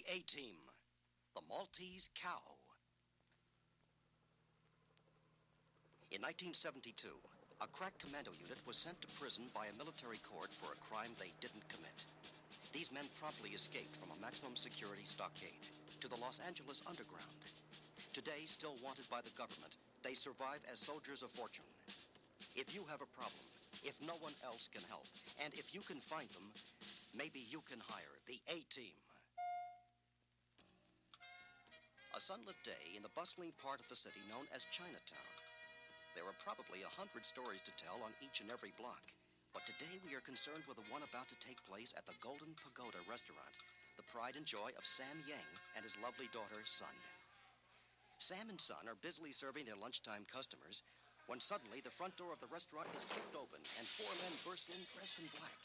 The A-Team, the Maltese cow. In 1972, a crack commando unit was sent to prison by a military court for a crime they didn't commit. These men promptly escaped from a maximum security stockade to the Los Angeles underground. Today, still wanted by the government, they survive as soldiers of fortune. If you have a problem, if no one else can help, and if you can find them, maybe you can hire the A-Team. A sunlit day in the bustling part of the city known as Chinatown. There are probably 100 stories to tell on each and every block. But today we are concerned with the one about to take place at the Golden Pagoda restaurant, the pride and joy of Sam Yang and his lovely daughter, Sun. Sam and Sun are busily serving their lunchtime customers when suddenly the front door of the restaurant is kicked open and 4 men burst in dressed in black.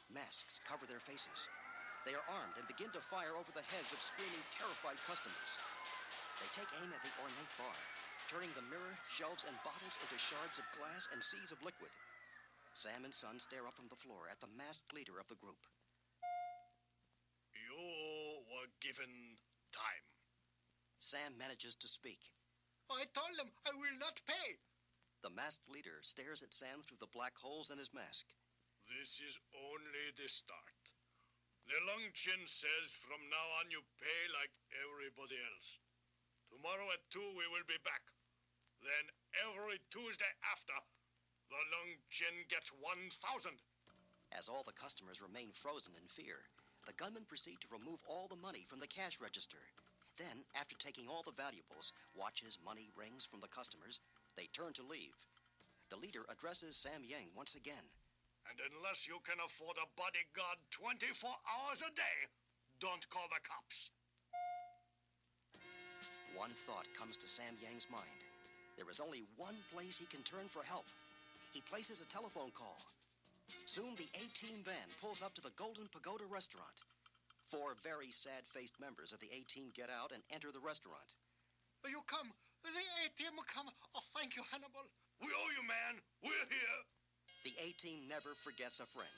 Masks cover their faces. They are armed and begin to fire over the heads of screaming, terrified customers. They take aim at the ornate bar, turning the mirror, shelves, and bottles into shards of glass and seas of liquid. Sam and Sun stare up from the floor at the masked leader of the group. You were given time. Sam manages to speak. I told them I will not pay. The masked leader stares at Sam through the black holes in his mask. This is only the start. The Long Chin says from now on you pay like everybody else. Tomorrow at 2 we will be back. Then every Tuesday after, the Long Chin gets 1,000. As all the customers remain frozen in fear, the gunmen proceed to remove all the money from the cash register. Then, after taking all the valuables, watches, money, rings from the customers, they turn to leave. The leader addresses Sam Yang once again. And unless you can afford a bodyguard 24 hours a day, don't call the cops. One thought comes to Sam Yang's mind. There is only one place he can turn for help. He places a telephone call. Soon the A-Team van pulls up to the Golden Pagoda restaurant. 4 very sad-faced members of the A-Team get out and enter the restaurant. You come. The A-Team come. Oh, thank you, Hannibal. We owe you, man. We're here. The A-Team never forgets a friend.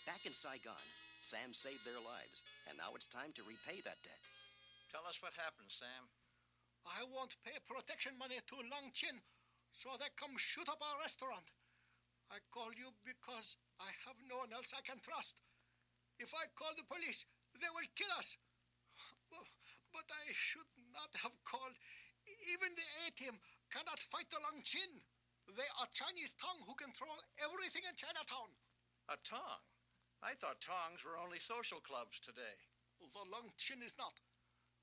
Back in Saigon, Sam saved their lives, and now it's time to repay that debt. Tell us what happened, Sam. I won't pay protection money to Long Chin, so they come shoot up our restaurant. I call you because I have no one else I can trust. If I call the police, they will kill us. But I should not have called. Even the A-Team cannot fight the Long Chin. They are Chinese Tong who control everything in Chinatown. A Tong? I thought Tongs were only social clubs today. The Long Chin is not.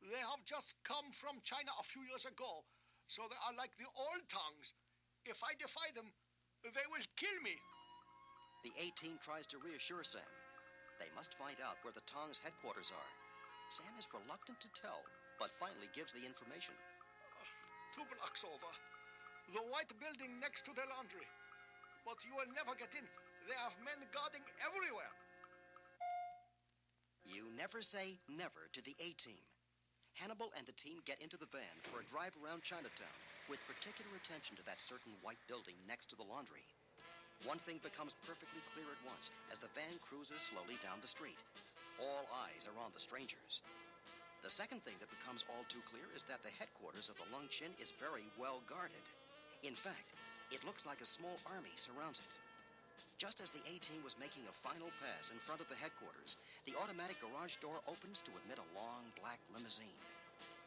They have just come from China a few years ago, so they are like the old Tongs. If I defy them, they will kill me. The A-Team tries to reassure Sam. They must find out where the Tongs' headquarters are. Sam is reluctant to tell, but finally gives the information. 2 blocks over. The white building next to the laundry. But you will never get in. They have men guarding everywhere. You never say never to the A-Team. Hannibal and the team get into the van for a drive around Chinatown with particular attention to that certain white building next to the laundry. One thing becomes perfectly clear at once as the van cruises slowly down the street. All eyes are on the strangers. The second thing that becomes all too clear is that the headquarters of the Long Chin is very well guarded. In fact, it looks like a small army surrounds it. Just as the A-Team was making a final pass in front of the headquarters, the automatic garage door opens to admit a long black limousine.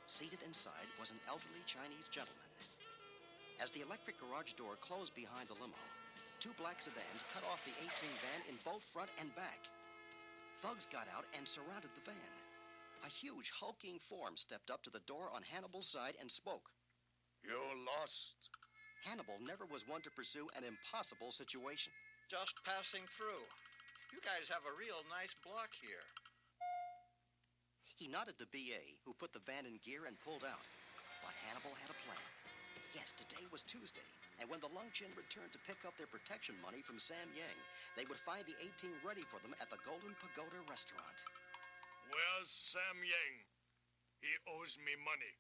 Seated inside was an elderly Chinese gentleman. As the electric garage door closed behind the limo, 2 black sedans cut off the A-Team van in both front and back. Thugs got out and surrounded the van. A huge, hulking form stepped up to the door on Hannibal's side and spoke. You're lost. Hannibal never was one to pursue an impossible situation. Just passing through. You guys have a real nice block here. He nodded to B.A., who put the van in gear and pulled out. But Hannibal had a plan. Yes, today was Tuesday, and when the Long Chin returned to pick up their protection money from Sam Yang, they would find the A-Team ready for them at the Golden Pagoda restaurant. Where's Sam Yang? He owes me money.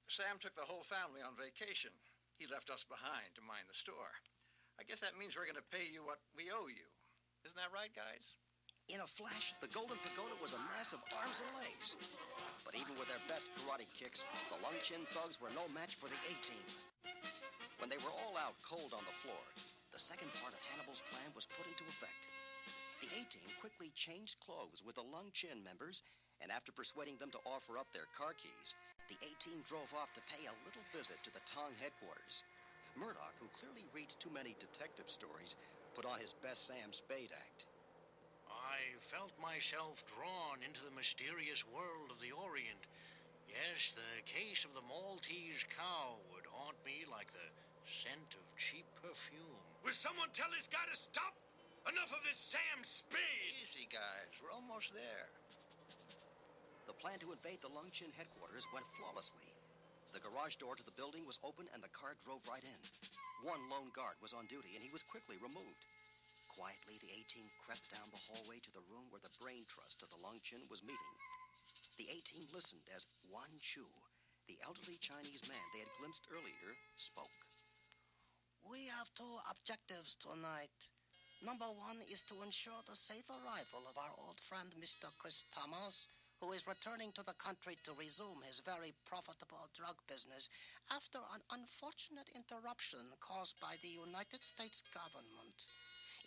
Sam took the whole family on vacation. He left us behind to mind the store. I guess that means we're going to pay you what we owe you. Isn't that right, guys? In a flash, the Golden Pagoda was a mass of arms and legs. But even with their best karate kicks, the Lung Chin thugs were no match for the A-Team. When they were all out cold on the floor, the second part of Hannibal's plan was put into effect. The A-Team quickly changed clothes with the Lung Chin members, and after persuading them to offer up their car keys, the A-Team drove off to pay a little visit to the Tong headquarters. Murdoch, who clearly reads too many detective stories, put on his best Sam Spade act. I felt myself drawn into the mysterious world of the Orient. Yes, the case of the Maltese cow would haunt me like the scent of cheap perfume. Will someone tell this guy to stop? Enough of this Sam Spade! Easy, guys. We're almost there. The plan to invade the Lung Chin headquarters went flawlessly. The garage door to the building was open and the car drove right in. One lone guard was on duty and he was quickly removed. Quietly, the A-Team crept down the hallway to the room where the brain trust of the Lung Chin was meeting. The A-Team listened as Wan Chu, the elderly Chinese man they had glimpsed earlier, spoke. We have two objectives tonight. Number one is to ensure the safe arrival of our old friend, Mr. Chris Thomas, who is returning to the country to resume his very profitable drug business after an unfortunate interruption caused by the United States government.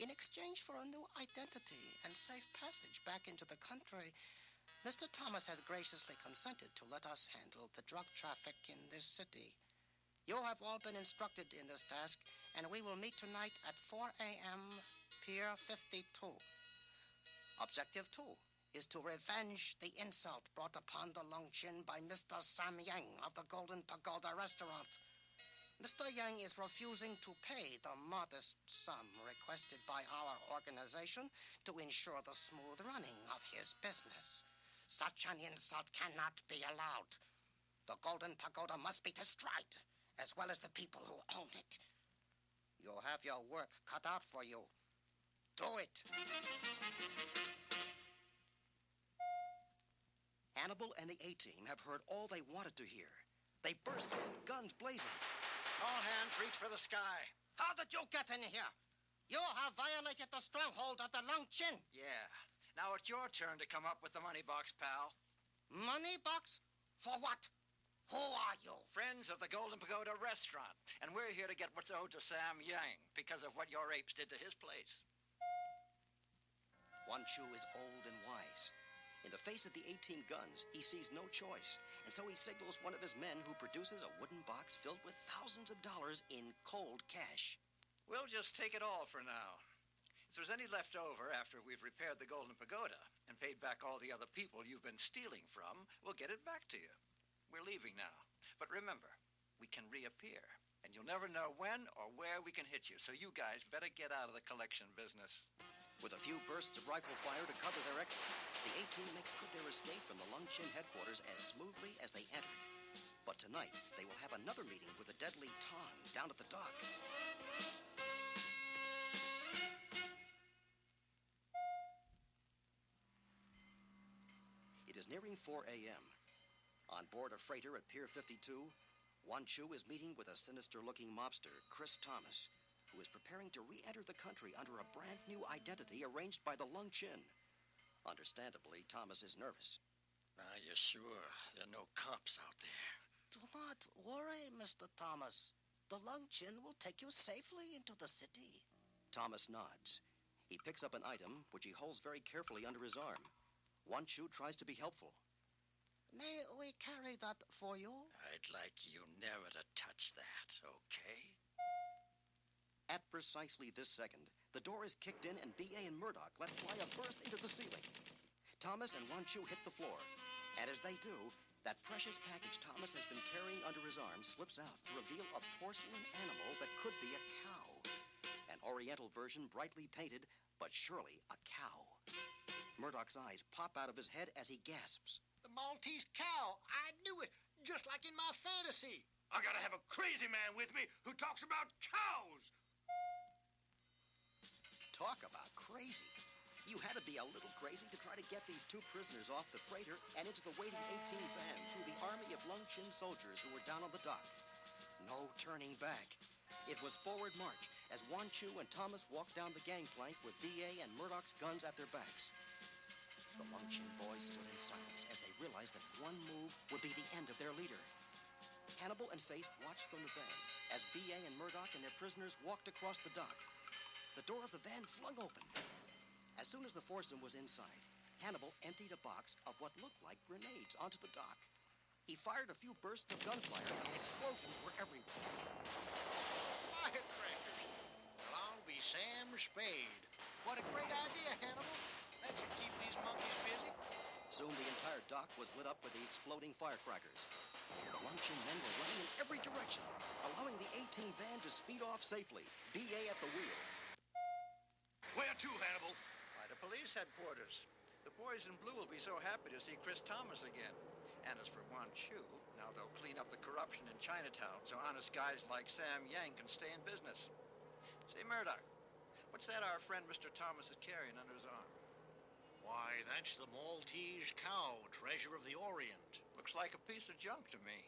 In exchange for a new identity and safe passage back into the country, Mr. Thomas has graciously consented to let us handle the drug traffic in this city. You have all been instructed in this task, and we will meet tonight at 4 a.m., Pier 52. Objective 2 is to revenge the insult brought upon the Lung Chin by Mr. Sam Yang of the Golden Pagoda restaurant. Mr. Yang is refusing to pay the modest sum requested by our organization to ensure the smooth running of his business. Such an insult cannot be allowed. The Golden Pagoda must be destroyed, as well as the people who own it. You'll have your work cut out for you. Do it. Hannibal and the A-Team have heard all they wanted to hear. They burst in, guns blazing. All hands reach for the sky. How did you get in here? You have violated the stronghold of the Lung Chin. Yeah. Now it's your turn to come up with the money box, pal. Money box? For what? Who are you? Friends of the Golden Pagoda restaurant. And we're here to get what's owed to Sam Yang because of what your apes did to his place. Wan Chu is old and wise. In the face of the A-Team guns, he sees no choice, and so he signals one of his men who produces a wooden box filled with thousands of dollars in cold cash. We'll just take it all for now. If there's any left over after we've repaired the Golden Pagoda and paid back all the other people you've been stealing from, we'll get it back to you. We're leaving now. But remember, we can reappear, and you'll never know when or where we can hit you, so you guys better get out of the collection business. With a few bursts of rifle fire to cover their exit, the A-Team makes good their escape from the Lung Chin headquarters as smoothly as they entered. But tonight, they will have another meeting with the deadly Tong down at the dock. It is nearing 4 a.m. On board a freighter at Pier 52, Wan Chu is meeting with a sinister-looking mobster, Chris Thomas, who is preparing to re-enter the country under a brand-new identity arranged by the Lung Chin. Understandably, Thomas is nervous. Are you sure there are no cops out there? Do not worry, Mr. Thomas. The Lung Chin will take you safely into the city. Thomas nods. He picks up an item, which he holds very carefully under his arm. Wan Chu tries to be helpful. May we carry that for you? I'd like you never to touch that, okay? At precisely this second, the door is kicked in and B.A. and Murdoch let fly a burst into the ceiling. Thomas and Wan Chu hit the floor, and as they do, that precious package Thomas has been carrying under his arm slips out to reveal a porcelain animal that could be a cow. An oriental version brightly painted, but surely a cow. Murdoch's eyes pop out of his head as he gasps. The Maltese cow! I knew it! Just like in my fantasy! I gotta have a crazy man with me who talks about cows! Talk about crazy. You had to be a little crazy to try to get these two prisoners off the freighter and into the waiting A-Team van through the army of Lung Chin soldiers who were down on the dock. No turning back. It was forward march as Wan Chu and Thomas walked down the gangplank with B.A. and Murdoch's guns at their backs. The Lungchin boys stood in silence as they realized that one move would be the end of their leader. Hannibal and Feist watched from the van as B.A. and Murdoch and their prisoners walked across the dock. The door of the van flung open. As soon as the foursome was inside, Hannibal emptied a box of what looked like grenades onto the dock. He fired a few bursts of gunfire, and explosions were everywhere. Firecrackers! Well, I'll be Sam Spade. What a great idea, Hannibal. That should keep these monkeys busy. Soon the entire dock was lit up with the exploding firecrackers. The Lungchin men were running in every direction, allowing the A-Team van to speed off safely, B.A. at the wheel. Where to, Hannibal? By the police headquarters. The boys in blue will be so happy to see Chris Thomas again. And as for Wan Chu, now they'll clean up the corruption in Chinatown so honest guys like Sam Yang can stay in business. Say, Murdoch, what's that our friend Mr. Thomas is carrying under his arm? Why, that's the Maltese cow, treasure of the Orient. Looks like a piece of junk to me.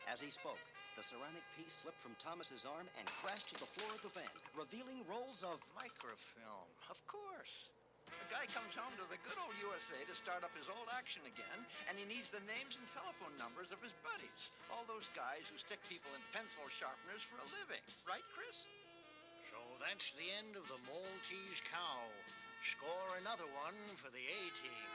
As he spoke, the ceramic piece slipped from Thomas's arm and crashed to the floor of the van, revealing rolls of... Microfilm, of course. The guy comes home to the good old USA to start up his old action again, and he needs the names and telephone numbers of his buddies. All those guys who stick people in pencil sharpeners for a living. Right, Chris? So that's the end of the Maltese cow. Score another one for the A-Team.